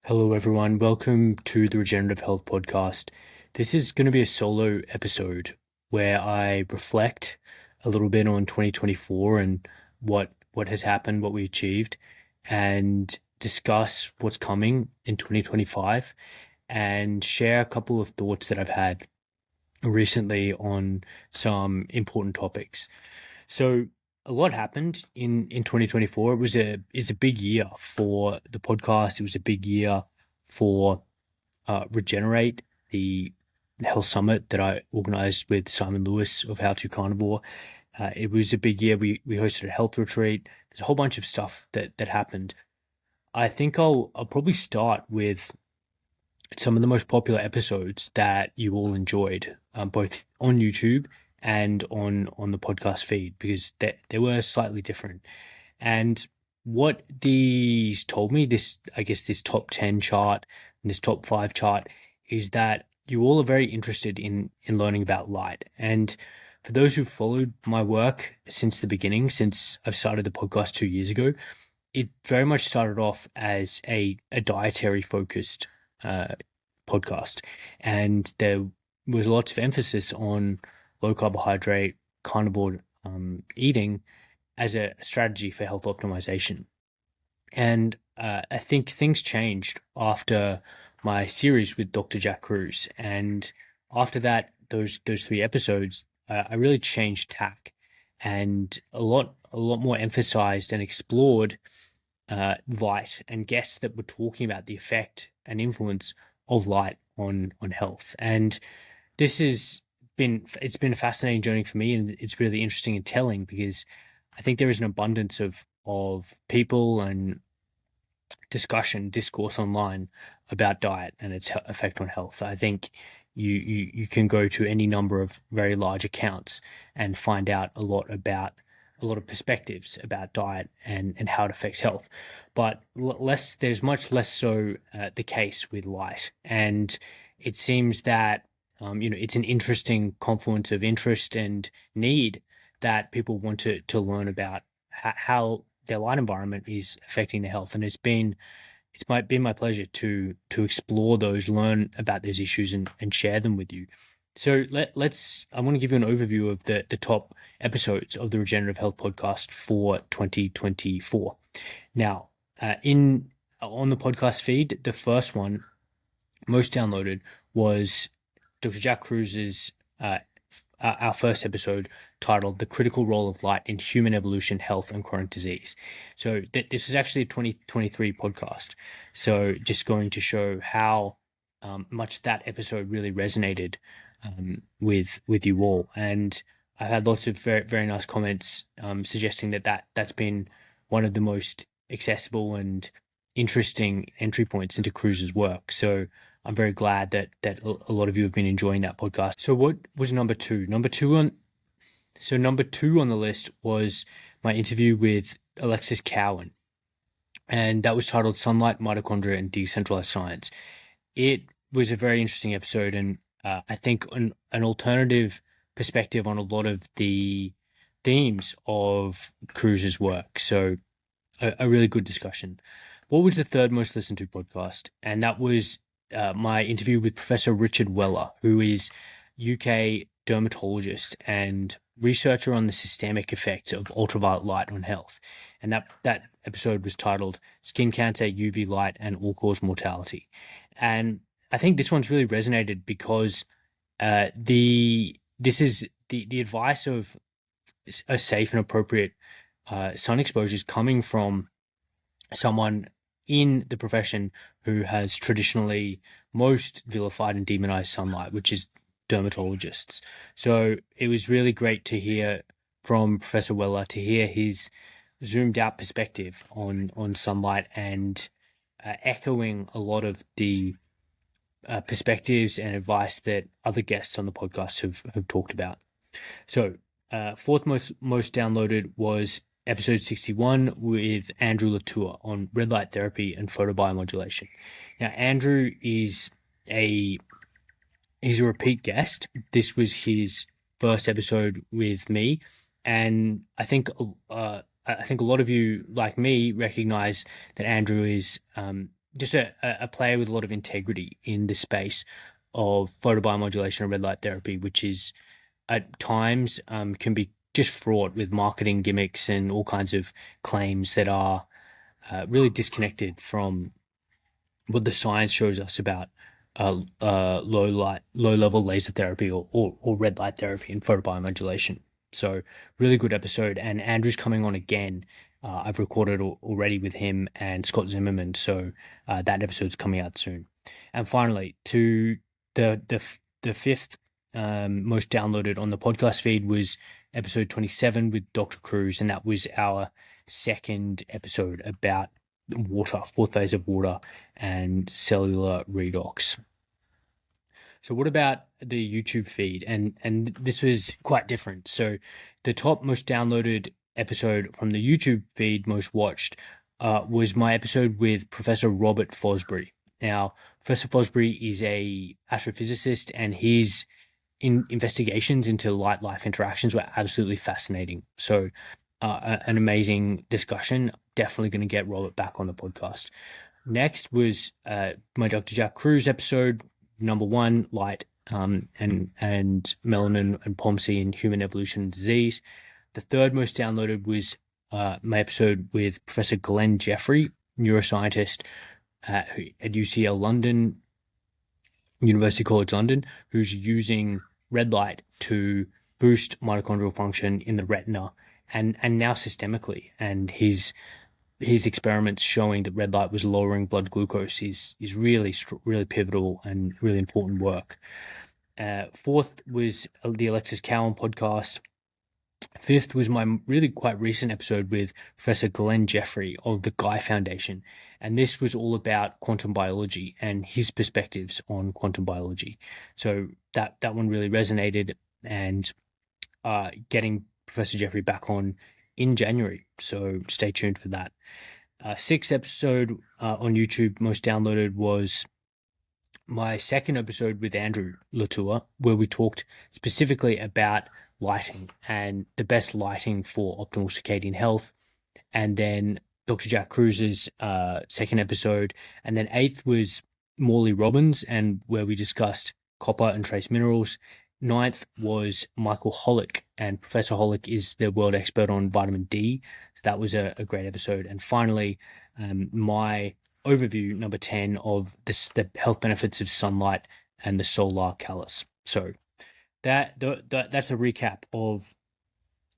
Hello, everyone. Welcome to the Regenerative Health Podcast. This is going to be a solo episode where I reflect a little bit on 2024 and what has happened, what we achieved, and discuss what's coming in 2025 and share a couple of thoughts that I've had recently on some important topics. So a lot happened in 2024. It was a big year for the podcast. It was a big year for Regenerate, the health summit that I organized with Simon Lewis of How to Carnivore. It was a big year. We hosted a health retreat. There's a whole bunch of stuff that happened. I think I'll probably start with some of the most popular episodes that you all enjoyed, both on YouTube and on the podcast feed, because they were slightly different. And what these told me, this top 10 chart and this top 5 chart, is that you all are very interested in learning about light. And for those who followed my work since the beginning, since I've started the podcast 2 years ago, it very much started off as a dietary focused uh, podcast, and there was lots of emphasis on low carbohydrate carnivore eating as a strategy for health optimization. And I think things changed after my series with Dr. Jack Cruz, and after that, those 3 episodes, I really changed tack and a lot more emphasized and explored light and guests that were talking about the effect and influence of light on health. And this has been a fascinating journey for me, and it's really interesting and telling because I think there is an abundance of people and discourse online about diet and its effect on health. I think you can go to any number of very large accounts and find out a lot of perspectives about diet and how it affects health. But there's much less so the case with light. And it seems that it's an interesting confluence of interest and need that people want to learn about how their light environment is affecting their health. And been my pleasure to explore those, learn about those issues, and share them with you. So let's. I want to give you an overview of the top episodes of the Regenerative Health Podcast for 2024. Now, in on the podcast feed, the first one most downloaded was Dr. Jack Cruz's our first episode titled "The Critical Role of Light in Human Evolution, Health, and Chronic Disease." So this was actually a 2023 podcast. So just going to show how much that episode really resonated with you all. And I had lots of very very nice comments suggesting that's been one of the most accessible and interesting entry points into Cruz's work. So I'm very glad that a lot of you have been enjoying that podcast. So what was number two? Number two on the list was my interview with Alexis Cowan, and that was titled "Sunlight, Mitochondria, and Decentralized Science." It was a very interesting episode, and I think an alternative perspective on a lot of the themes of Cruz's work. So a really good discussion. What was the third most listened to podcast? And that was my interview with Professor Richard Weller, who is UK dermatologist and researcher on the systemic effects of ultraviolet light on health. And that episode was titled "Skin Cancer, UV Light, and All-Cause Mortality." And I think this one's really resonated because the advice of a safe and appropriate sun exposure is coming from someone in the profession who has traditionally most vilified and demonized sunlight, which is dermatologists. So it was really great to hear from Professor Weller, to hear his zoomed out perspective on sunlight, and echoing a lot of the perspectives and advice that other guests on the podcast have talked about. So, fourth most downloaded was episode 61 with Andrew Latour on red light therapy and photobiomodulation. Now, Andrew he's a repeat guest. This was his first episode with me, and I think a lot of you, like me, recognize that Andrew is just a player with a lot of integrity in the space of photobiomodulation and red light therapy, which is at times can be just fraught with marketing gimmicks and all kinds of claims that are really disconnected from what the science shows us about low level laser therapy or red light therapy and photobiomodulation. So really good episode, and Andrew's coming on again. I've recorded already with him and Scott Zimmerman, so that episode's coming out soon. And finally, to the fifth most downloaded on the podcast feed was episode 27 with Dr. Cruz, and that was our second episode about water, fourth phase of water, and cellular redox. So what about the YouTube feed? And this was quite different. So the top most downloaded episode from the YouTube feed, most watched, was my episode with Professor Robert Fosbury. Now, Professor Fosbury is a astrophysicist, and his investigations into light-life interactions were absolutely fascinating. So an amazing discussion. Definitely going to get Robert back on the podcast. Next was my Dr. Jack Cruz episode, number one, light and melanin and POMC in human evolution and disease. The third most downloaded was my episode with Professor Glenn Jeffrey, neuroscientist at UCL London, University College London, who's using red light to boost mitochondrial function in the retina and now systemically. And his experiments showing that red light was lowering blood glucose is really pivotal and really important work. Fourth was the Alexis Cowan podcast. Fifth was my really quite recent episode with Professor Glenn Jeffrey of the Guy Foundation. And this was all about quantum biology and his perspectives on quantum biology. So that one really resonated, and getting Professor Jeffrey back on in January. So stay tuned for that. Sixth episode on YouTube, most downloaded, was my second episode with Andrew Latour, where we talked specifically about lighting and the best lighting for optimal circadian health. And then Dr. Jack Cruz's second episode. And then eighth was Morley Robbins, and where we discussed copper and trace minerals. Ninth was Michael Holick, and Professor Holick is the world expert on vitamin D. That was a great episode. And finally, my overview, number 10, of the health benefits of sunlight and the solar callus. So that's a recap of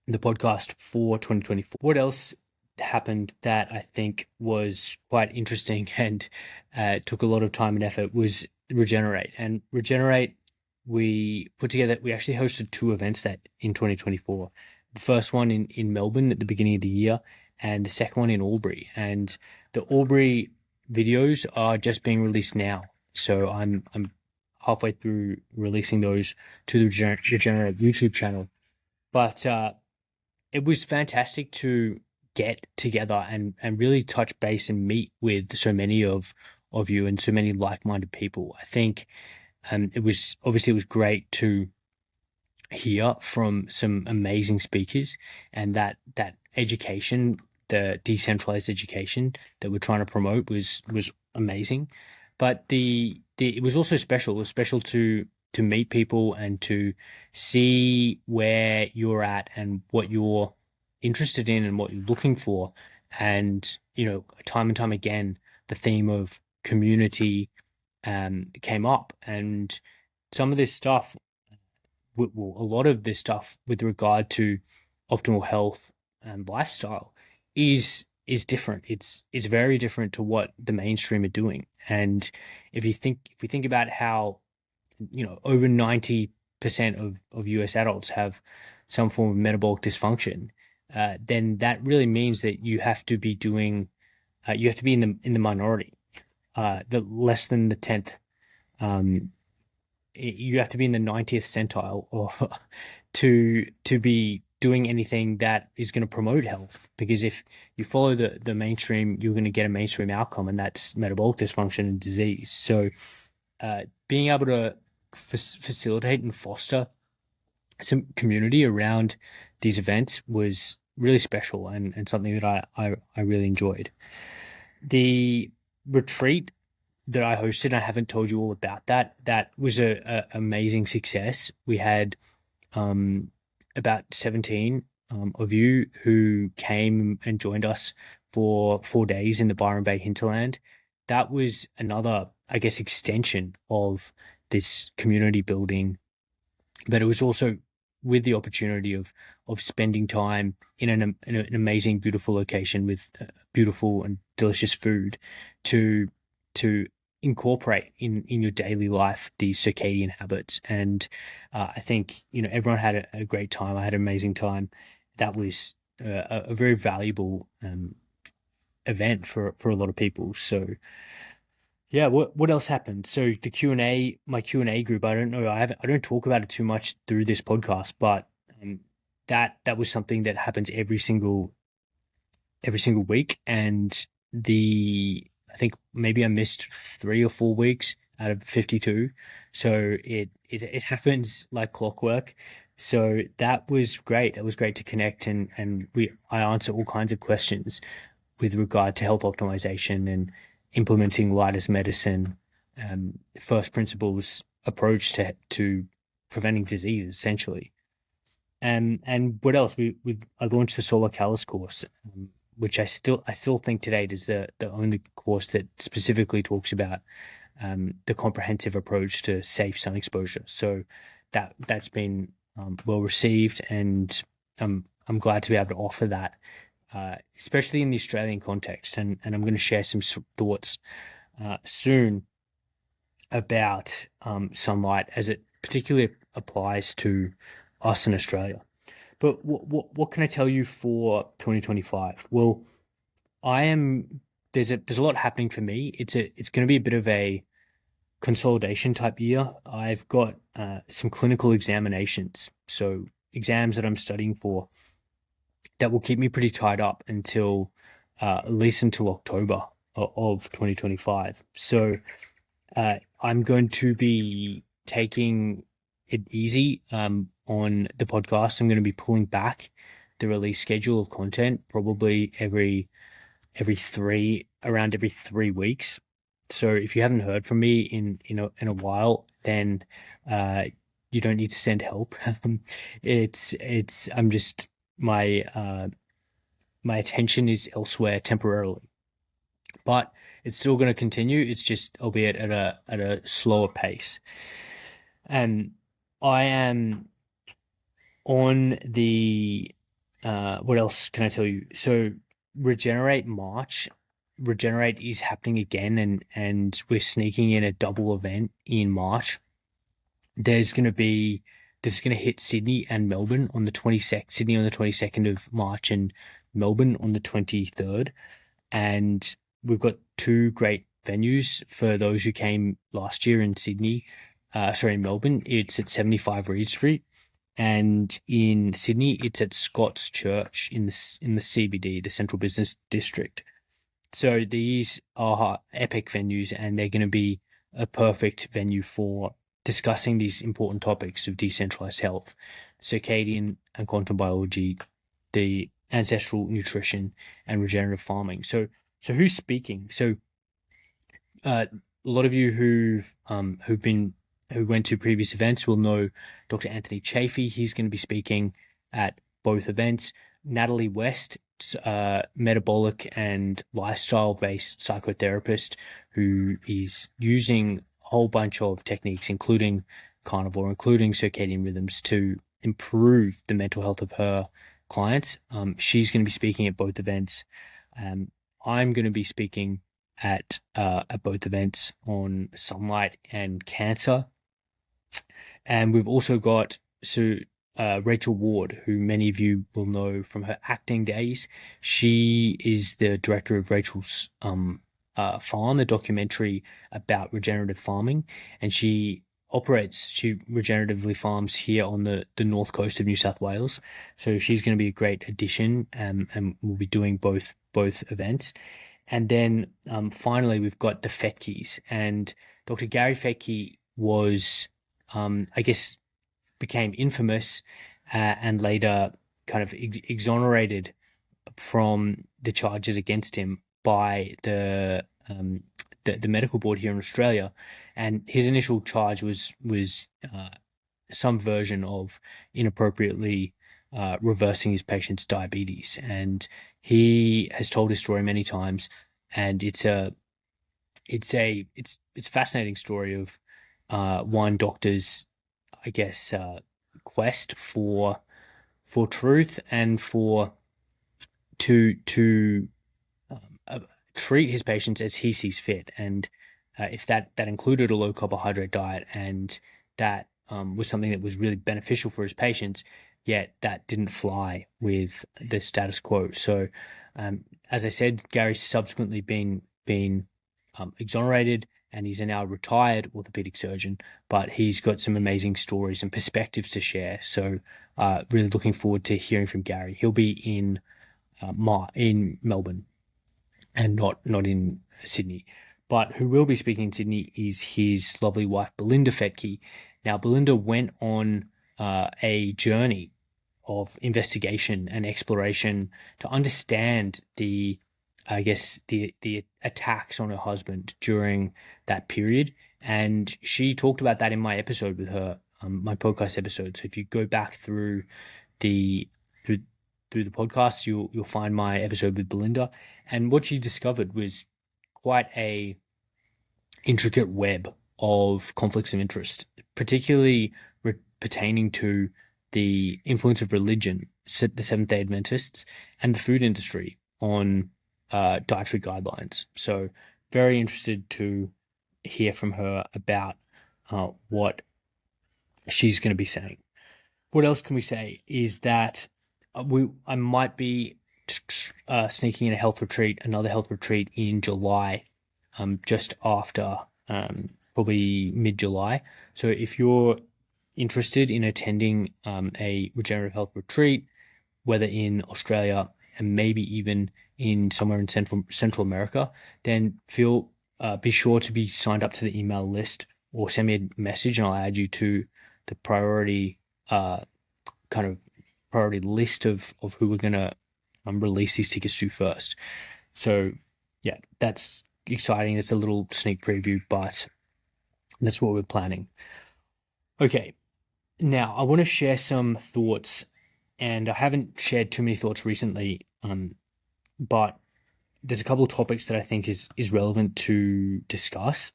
the podcast for 2024. What else happened that I think was quite interesting and took a lot of time and effort was Regenerate. And Regenerate, we actually hosted two events that in 2024. The first one in Melbourne at the beginning of the year, and the second one in Albury. And the Albury videos are just being released now. So I'm halfway through releasing those to the Regenerate YouTube channel. But it was fantastic to get together and really touch base and meet with so many of you and so many like-minded people. I think it was great to hear from some amazing speakers, and that education, the decentralized education that we're trying to promote, was amazing. But it was also special. It was special to meet people and to see where you're at and what you're interested in and what you're looking for. And time and time again, the theme of community came up, and some of this stuff, a lot of this stuff with regard to optimal health and lifestyle is different. It's very different to what the mainstream are doing. And if we think about how over 90% of US adults have some form of metabolic dysfunction, then that really means that you have to be doing you have to be in the minority, the less than the 10th. You have to be in the 90th centile or to be doing anything that is going to promote health. Because if you follow the mainstream, you're going to get a mainstream outcome, and that's metabolic dysfunction and disease. So being able to facilitate and foster some community around these events was really special, and something that I really enjoyed. The retreat that I hosted, I haven't told you all about that. That was a amazing success. We had about 17 of you who came and joined us for 4 days in the Byron Bay hinterland. That was another, I guess, extension of this community building, but it was also with the opportunity of spending time in an amazing, beautiful location with beautiful and delicious food to to incorporate in your daily life these circadian habits. And I think everyone had a great time. I had an amazing time. That was a very valuable event for a lot of people. So yeah, what else happened? So the Q&A, my Q&A group, I don't know, I don't talk about it too much through this podcast, but um, that was something that happens every single week, and the I think maybe I missed 3 or 4 weeks out of 52, so it happens like clockwork. So that was great. It was great to connect, and I answer all kinds of questions with regard to health optimization and implementing light as medicine, first principles approach to preventing disease, essentially. And what else? We I launched the Solar Callus course, which I still think today is the only course that specifically talks about the comprehensive approach to safe sun exposure. So that's been well received, and I'm glad to be able to offer that, especially in the Australian context. And I'm going to share some thoughts soon about sunlight as it particularly applies to us in Australia. But what can I tell you for 2025? Well, I am there's a lot happening for me. It's going to be a bit of a consolidation type year. I've got some clinical examinations, so exams that I'm studying for that will keep me pretty tied up until at least until October of 2025. So I'm going to be taking it easy on the podcast. I'm going to be pulling back the release schedule of content probably every three around every 3 weeks. So if you haven't heard from me in a while, then uh, you don't need to send help. It's I'm just my attention is elsewhere temporarily, but it's still going to continue. It's just albeit at a slower pace. And I am on the what else can I tell you? So Regenerate March, Regenerate is happening again, and we're sneaking in a double event in March. There's going to be This is going to hit Sydney and Melbourne on the 22nd, Sydney on the 22nd of March and Melbourne on the 23rd. And we've got two great venues for those who came last year in Sydney. Sorry, in Melbourne, it's at 75 Reed Street, and in Sydney, it's at Scott's Church in the CBD, the Central Business District. So these are epic venues, and they're going to be a perfect venue for discussing these important topics of decentralized health, circadian and quantum biology, the ancestral nutrition, and regenerative farming. So who's speaking? So a lot of you who went to previous events will know Dr. Anthony Chafee. He's going to be speaking at both events. Natalie West, metabolic and lifestyle-based psychotherapist, who is using a whole bunch of techniques, including carnivore, including circadian rhythms, to improve the mental health of her clients. She's going to be speaking at both events. I'm going to be speaking at both events on sunlight and cancer. And we've also got Rachel Ward, who many of you will know from her acting days. She is the director of Rachel's Farm, the documentary about regenerative farming, and she regeneratively farms here on the north coast of New South Wales. So she's going to be a great addition, and we'll be doing both events. And then finally, we've got the Fetkes, and Dr. Gary Fetke was, I guess, became infamous and later kind of exonerated from the charges against him by the the medical board here in Australia, and his initial charge was some version of inappropriately reversing his patient's diabetes, and he has told his story many times, and it's a fascinating story of one doctor's, I guess, quest for truth and for to uh, treat his patients as he sees fit. And if that included a low carbohydrate diet, and that was something that was really beneficial for his patients, yet that didn't fly with the status quo. So, as I said, Gary's subsequently been exonerated, and he's a now retired orthopedic surgeon, but he's got some amazing stories and perspectives to share. So, really looking forward to hearing from Gary. He'll be in Melbourne and not in Sydney. But who will be speaking in Sydney is his lovely wife, Belinda Fetke. Now, Belinda went on a journey of investigation and exploration to understand I guess, the attacks on her husband during that period. And she talked about that in my episode with her, my podcast episode. So if you go back the through, through the podcast, you'll find my episode with Belinda, and what she discovered was quite a intricate web of conflicts of interest, particularly pertaining to the influence of religion, the Seventh Day Adventists, and the food industry on dietary guidelines. So, very interested to hear from her about what she's going to be saying. What else can we say is that I might be sneaking in another health retreat in July, just after probably mid-July. So if you're interested in attending a regenerative health retreat, whether in Australia and maybe even in somewhere in Central America, then be sure to be signed up to the email list, or send me a message and I'll add you to the uh, kind of priority list of who we're going to release these tickets to first. So yeah, that's exciting. It's a little sneak preview, but that's what we're planning. Okay, now I want to share some thoughts, and I haven't shared too many thoughts recently, but there's a couple of topics that I think is relevant to discuss.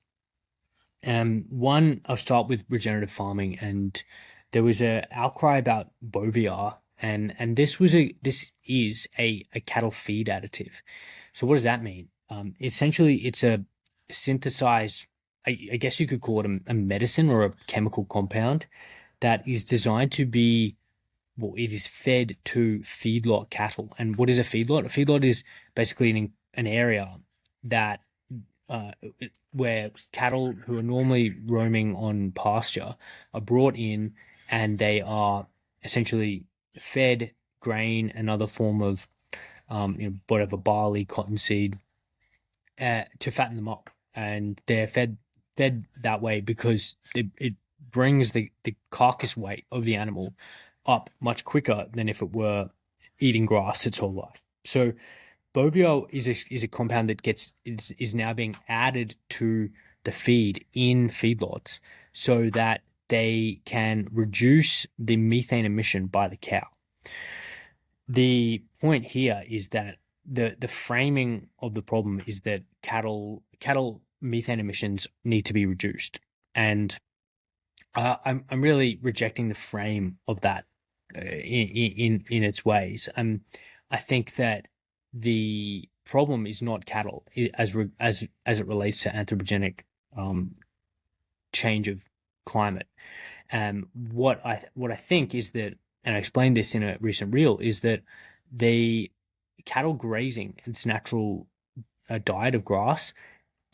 One, I'll start with regenerative farming, and there was a outcry about Boviar, and this is a cattle feed additive. So what does that mean? Essentially, it's a synthesized, I guess you could call it a medicine or a chemical compound that is designed to be, well, it is fed to feedlot cattle. And what is a feedlot? A feedlot is basically an area that uh, where cattle who are normally roaming on pasture are brought in, and they are essentially fed grain, another form of whatever, barley, cottonseed, to fatten them up, and they're fed that way because it brings the carcass weight of the animal up much quicker than if it were eating grass its whole life. So Boviol is a compound that is now being added to the feed in feedlots so that they can reduce the methane emission by the cow. The point here is that the framing of the problem is that cattle methane emissions need to be reduced, and I'm really rejecting the frame of that in its ways. I think that the problem is not cattle as it relates to anthropogenic change of climate. What I think is that, and I explained this in a recent reel, is that the cattle grazing its natural diet of grass,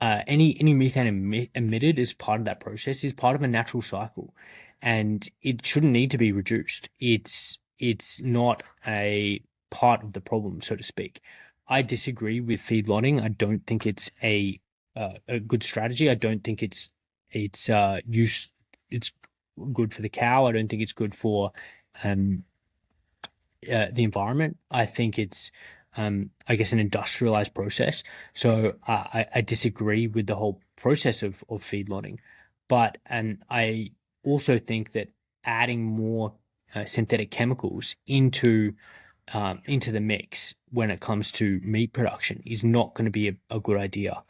any methane emitted as part of that process is part of a natural cycle, and it shouldn't need to be reduced. It's not a part of the problem, so to speak. I disagree with feedlotting. I don't think it's a good strategy. I don't think it's it's good for the cow. I don't think it's good for um, the environment. I think it's I guess, an industrialized process. So I disagree with the whole process of feedlotting, but and I also think that adding more synthetic chemicals into the mix when it comes to meat production is not going to be a good idea,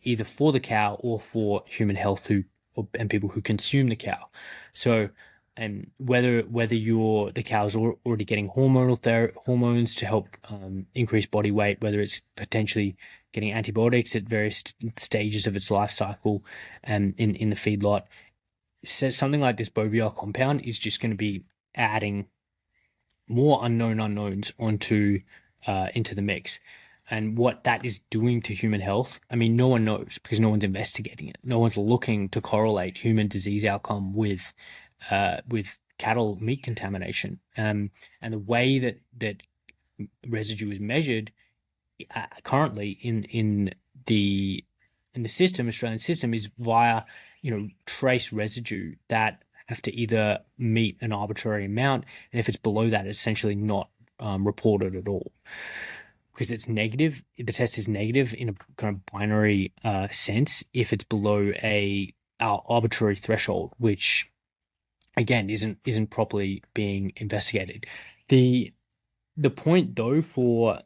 either for the cow or for human health and people who consume the cow. So, and whether the cow's already getting hormones to help increase body weight, whether it's potentially getting antibiotics at various stages of its life cycle, and in the feedlot, so something like this Boviar compound is just going to be adding more unknown unknowns onto into the mix. And what that is doing to human health, I mean, no one knows because no one's investigating it. No one's looking to correlate human disease outcome with cattle meat contamination. And the way that residue is measured currently the in the system, Australian system, is via trace residue that have to either meet an arbitrary amount, and if it's below that, it's essentially not reported at all because it's negative. The test is negative in a kind of binary sense if it's below a our arbitrary threshold, which again isn't properly being investigated. The the point though for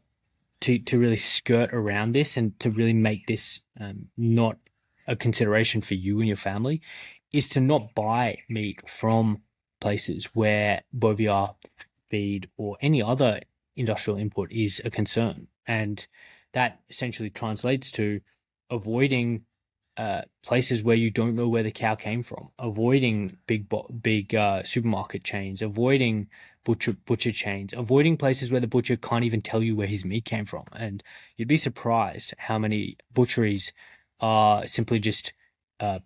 to really skirt around this and to really make this not a consideration for you and your family is to not buy meat from places where boviar feed or any other industrial input is a concern. And that essentially translates to avoiding places where you don't know where the cow came from, avoiding big supermarket chains, avoiding butcher chains, avoiding places where the butcher can't even tell you where his meat came from. And you'd be surprised how many butcheries are simply just uh,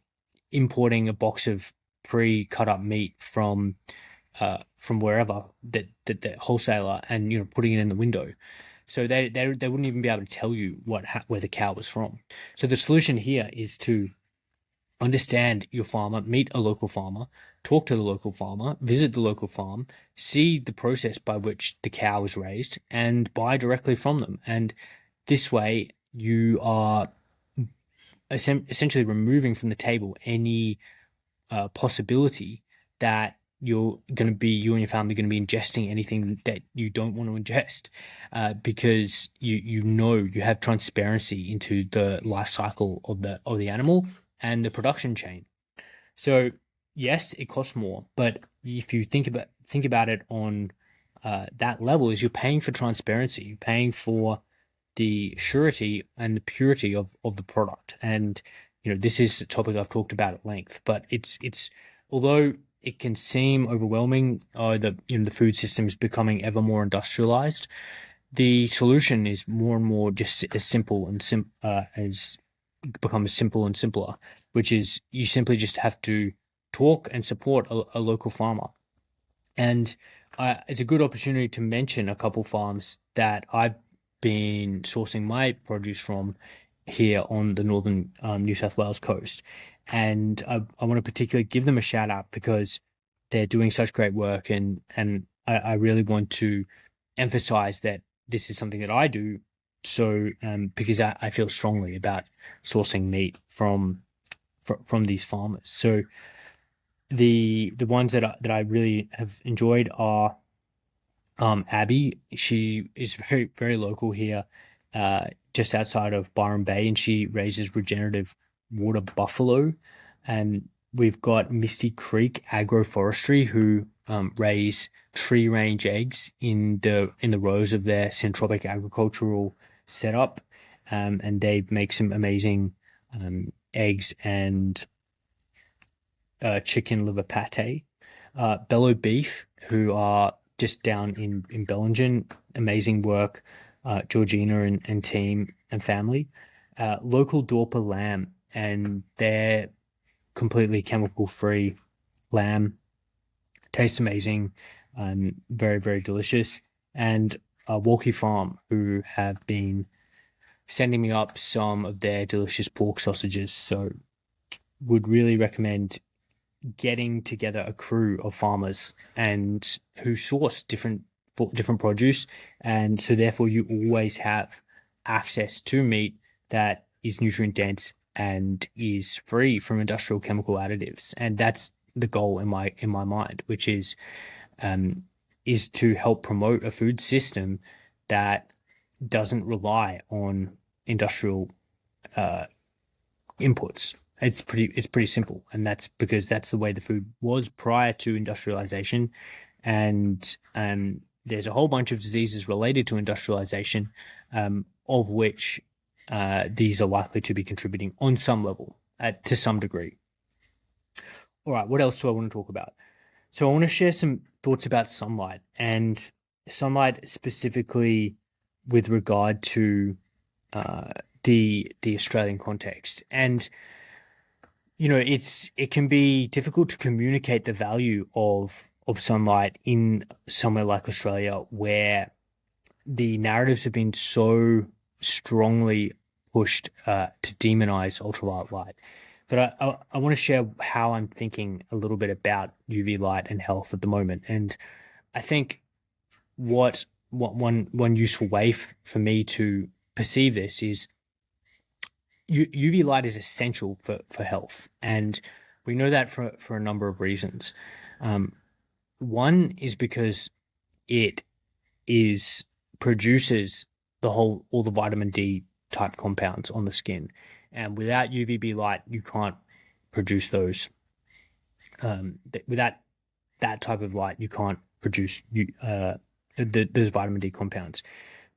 importing a box of pre-cut up meat from wherever that the wholesaler and putting it in the window. So they wouldn't even be able to tell you where the cow was from. So the solution here is to understand your farmer, meet a local farmer, talk to the local farmer, visit the local farm, see the process by which the cow is raised, and buy directly from them. And this way, you are essentially removing from the table any possibility that you and your family are going to be ingesting anything that you don't want to ingest, because you have transparency into the life cycle of the animal and the production chain. So yes, it costs more, but if you think about it on that level, is you're paying for transparency, you're paying for the surety and the purity of the product. And this is a topic I've talked about at length, but it's although it can seem overwhelming, the food system is becoming ever more industrialized. The solution is more and more just as simple and as becomes simple and simpler, which is you simply just have to talk and support a local farmer. And it's a good opportunity to mention a couple farms that I've been sourcing my produce from here on the northern New South Wales coast. And I want to particularly give them a shout out because they're doing such great work, and I really want to emphasize that this is something that I do. So because I feel strongly about sourcing meat from these farmers. So the ones that I really have enjoyed are Abby. She is very local here, just outside of Byron Bay, and she raises regenerative water buffalo. And we've got Misty Creek Agroforestry, who raise tree range eggs in the rows of their syntropic agricultural setup, and they make some amazing eggs and chicken liver pate. Bellow Beef, who are just down in Bellingen, amazing work. Georgina and team and family. Local Dorper Lamb, and their completely chemical free lamb tastes amazing, very delicious. And Walkie Farm, who have been sending me up some of their delicious pork sausages. So would really recommend getting together a crew of farmers and who source different different produce, and so therefore you always have access to meat that is nutrient dense and is free from industrial chemical additives. And that's the goal in my mind, which um, is to help promote a food system that doesn't rely on industrial uh, inputs. It's pretty simple, and that's because that's the way the food was prior to industrialization, and there's a whole bunch of diseases related to industrialization, of which these are likely to be contributing on some level, to some degree. All right, what else do I want to talk about? So I want to share some thoughts about sunlight, and sunlight specifically with regard to uh, the Australian context. And it can be difficult to communicate the value of sunlight in somewhere like Australia, where the narratives have been so strongly pushed to demonize ultraviolet light. But I want to share how I'm thinking a little bit about UV light and health at the moment. And I think what one useful way for me to perceive this is UV light is essential for health, and we know that for a number of reasons. Um, One is because it is produces all the vitamin D type compounds on the skin, and without UVB light, you can't produce those. Without that type of light, you can't produce those vitamin D compounds.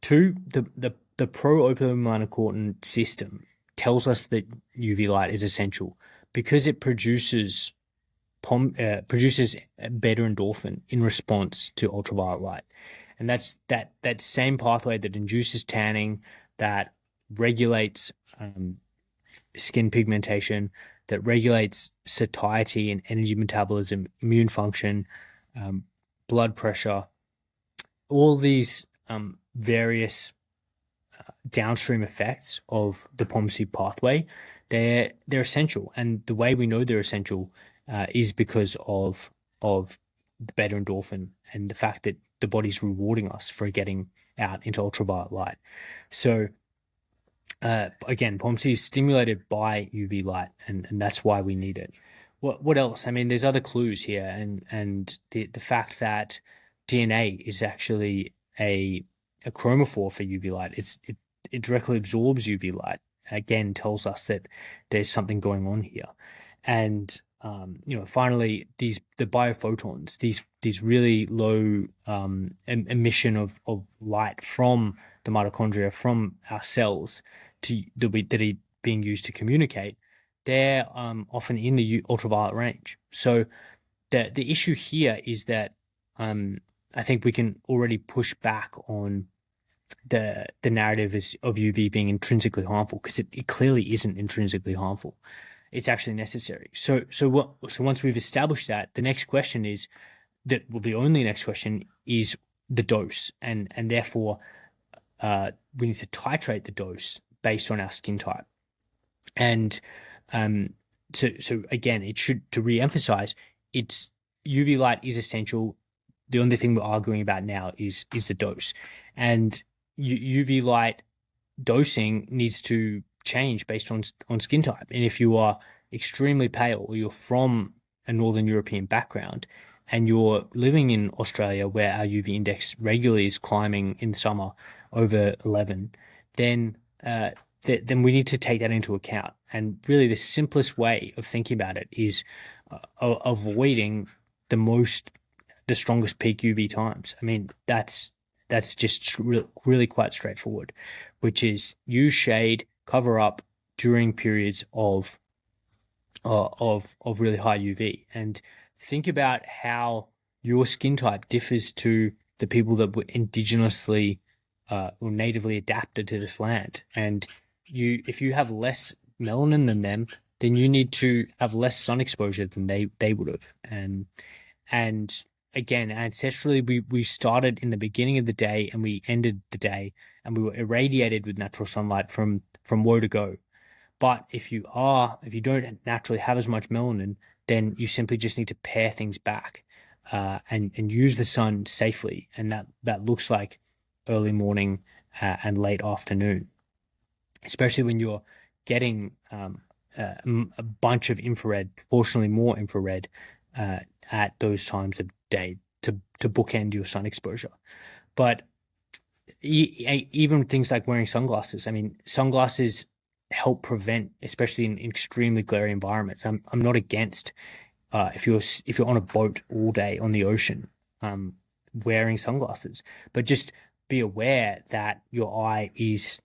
Two, the pro-opiomelanocortin system tells us that UV light is essential because it produces beta endorphin in response to ultraviolet light, and that's that same pathway that induces tanning, that regulates skin pigmentation, that regulates satiety and energy metabolism, immune function, um, blood pressure, all these various downstream effects of the POMC pathway. They're essential, and the way we know they're essential is because of the beta endorphin and the fact that the body's rewarding us for getting out into ultraviolet light. So again, POMC is stimulated by UV light, and that's why we need it. What else? I mean, there's other clues here, and the fact that DNA is actually a chromophore for UV light. It directly absorbs UV light. Again, tells us that there's something going on here. And finally, the biophotons, these really low emission of light from the mitochondria, from our cells, that are being used to communicate, they're often in the ultraviolet range. So the issue here is that I think we can already push back on the narrative of UV being intrinsically harmful, because it clearly isn't intrinsically harmful. It's actually necessary. So once we've established that, the next question is the only next question is the dose, and therefore we need to titrate the dose based on our skin type. And so again, to re-emphasize, it's UV light is essential. The only thing we're arguing about now is the dose, and UV light dosing needs to change based on skin type. And if you are extremely pale, or you're from a Northern European background, and you're living in Australia where our UV index regularly is climbing in summer over 11, then then we need to take that into account. And really, the simplest way of thinking about it is avoiding the strongest peak UV times. I mean, that's just really quite straightforward, which is use shade, cover up during periods of really high UV, and think about how your skin type differs to the people that were indigenously or natively adapted to this land. And if you have less melanin than them, then you need to have less sun exposure than they would have. And again, ancestrally, we started in the beginning of the day and we ended the day, and we were irradiated with natural sunlight from woe to go. But if you don't naturally have as much melanin, then you simply just need to pare things back. and use the sun safely. And that looks like early morning and late afternoon, especially when you're getting a bunch of infrared, proportionally more infrared uh, at those times of day to bookend your sun exposure. But even things like wearing sunglasses. I mean, sunglasses help prevent, especially in extremely glary environments. I'm not against if you're on a boat all day on the ocean, um, wearing sunglasses, but just be aware that your eye is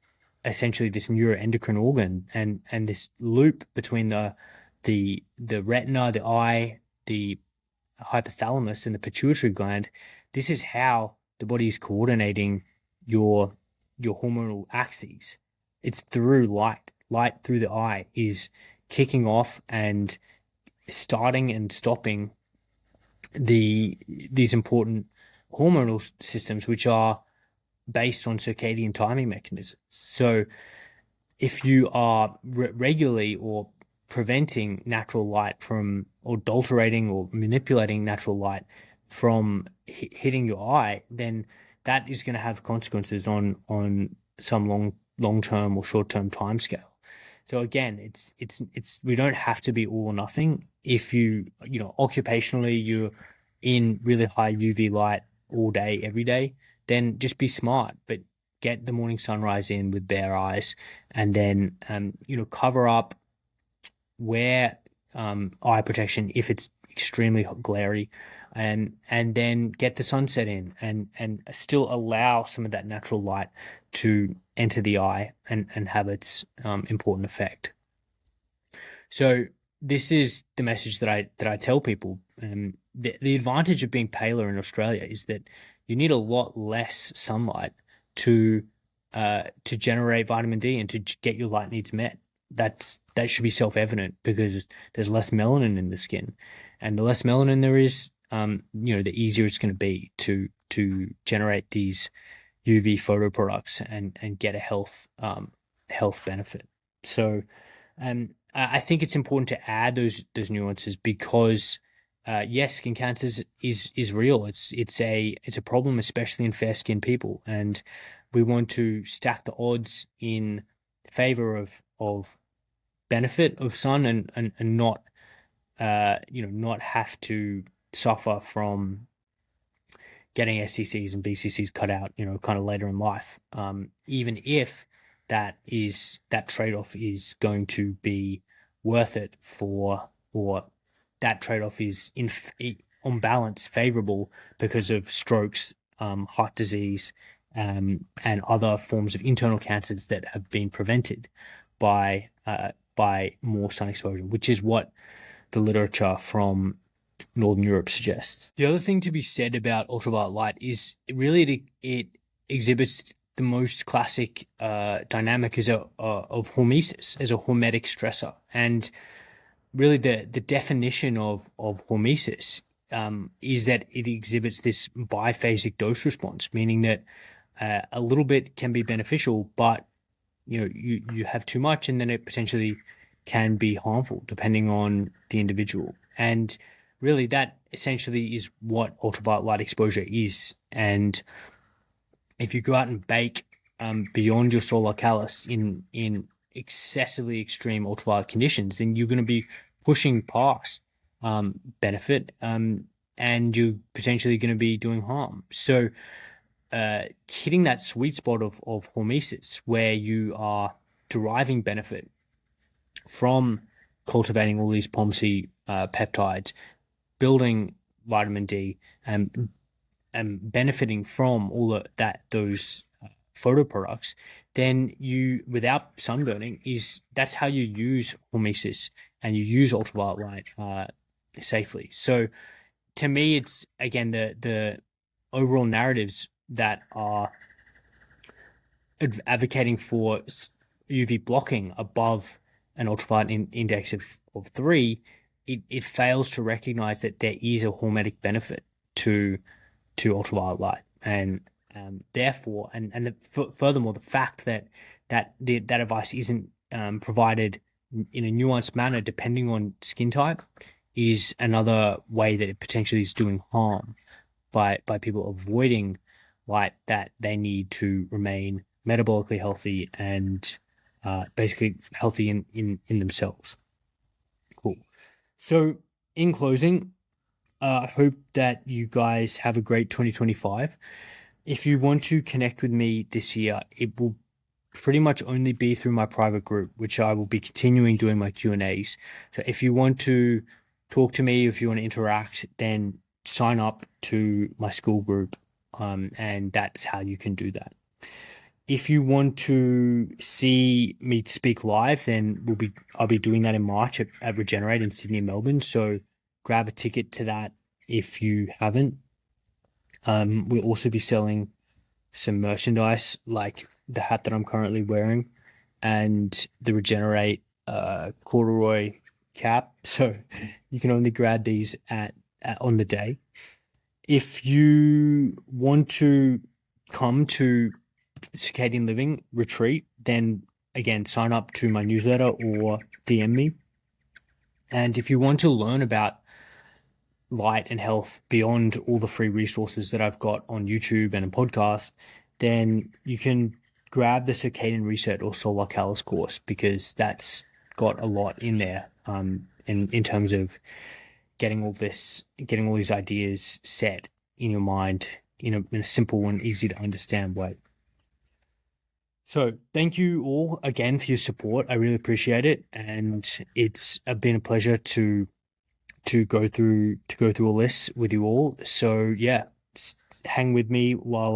essentially this neuroendocrine organ, and this loop between the retina, the eye, the hypothalamus, and the pituitary gland. This is how the body is coordinating your your hormonal axes. It's through light. Light through the eye is kicking off and starting and stopping these important hormonal systems, which are based on circadian timing mechanisms. So if you are regularly or preventing natural light from, or adulterating or manipulating natural light from hitting your eye, then that is going to have consequences on some long term or short term time scale. So again, it's we don't have to be all or nothing. If occupationally you're in really high UV light all day every day, then just be smart, but get the morning sunrise in with bare eyes, and then cover up, wear eye protection if it's extremely glary, and then get the sunset in, and still allow some of that natural light to enter the eye and have its important effect. So this is the message that I tell people. The advantage of being paler in Australia is that you need a lot less sunlight to generate vitamin D and to get your light needs met. That should be self-evident because there's less melanin in the skin, and the less melanin there is, the easier it's going to be to generate these UV photo products and get a health benefit. So I think it's important to add those nuances because yes, skin cancer is real. It's a problem, especially in fair skinned people, and we want to stack the odds in favor of benefit of sun, and not not have to suffer from getting SCCs and BCCs cut out, kind of later in life. Even if that trade-off is going to be worth it or that trade-off is on balance favorable because of strokes, heart disease, and other forms of internal cancers that have been prevented by more sun exposure, which is what the literature from Northern Europe suggests. The other thing to be said about ultraviolet light is it exhibits the most classic dynamic of hormesis as a hormetic stressor. And really the definition of hormesis is that it exhibits this biphasic dose response, meaning that a little bit can be beneficial, but you have too much and then it potentially can be harmful depending on the individual. And really that essentially is what ultraviolet light exposure is. And if you go out and bake beyond your solar callus in excessively extreme ultraviolet conditions, then you're going to be pushing past benefit, and you're potentially going to be doing harm. So hitting that sweet spot of hormesis where you are deriving benefit from cultivating all these POMC peptides, building vitamin D, and benefiting from all of those photo products, then you, without sunburning, that's how you use hormesis and you use ultraviolet light safely. So to me, it's again the overall narratives that are advocating for UV blocking above an ultraviolet index of 3, it fails to recognize that there is a hormetic benefit to ultraviolet light, and therefore, furthermore, the fact that advice isn't provided in a nuanced manner depending on skin type is another way that it potentially is doing harm by people avoiding light that they need to remain metabolically healthy and basically healthy in themselves. Cool. So, in closing, I hope that you guys have a great 2025. If you want to connect with me this year, it will pretty much only be through my private group, which I will be continuing doing my Q&As. So if you want to talk to me, if you want to interact, then sign up to my school group, and that's how you can do that. If you want to see me speak live, then I'll be doing that in March at Regenerate in Sydney and Melbourne. So grab a ticket to that if you haven't. We'll also be selling some merchandise like the hat that I'm currently wearing and the Regenerate corduroy cap. So you can only grab these at on the day. If you want to come to Circadian Living retreat, then again sign up to my newsletter or DM me. And if you want to learn about light and health beyond all the free resources that I've got on YouTube and a podcast, then you can grab the Circadian Reset or Solar Callus course because that's got a lot in there in terms of getting all these ideas set in your mind in a simple and easy to understand way. So thank you all again for your support. I really appreciate it, and it's been a pleasure to go through all this with you all. So yeah, hang with me while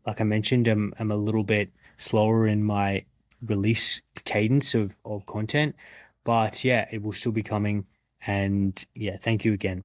like I mentioned, I'm a little bit slower in my release cadence of content, but yeah, it will still be coming. And yeah, thank you again.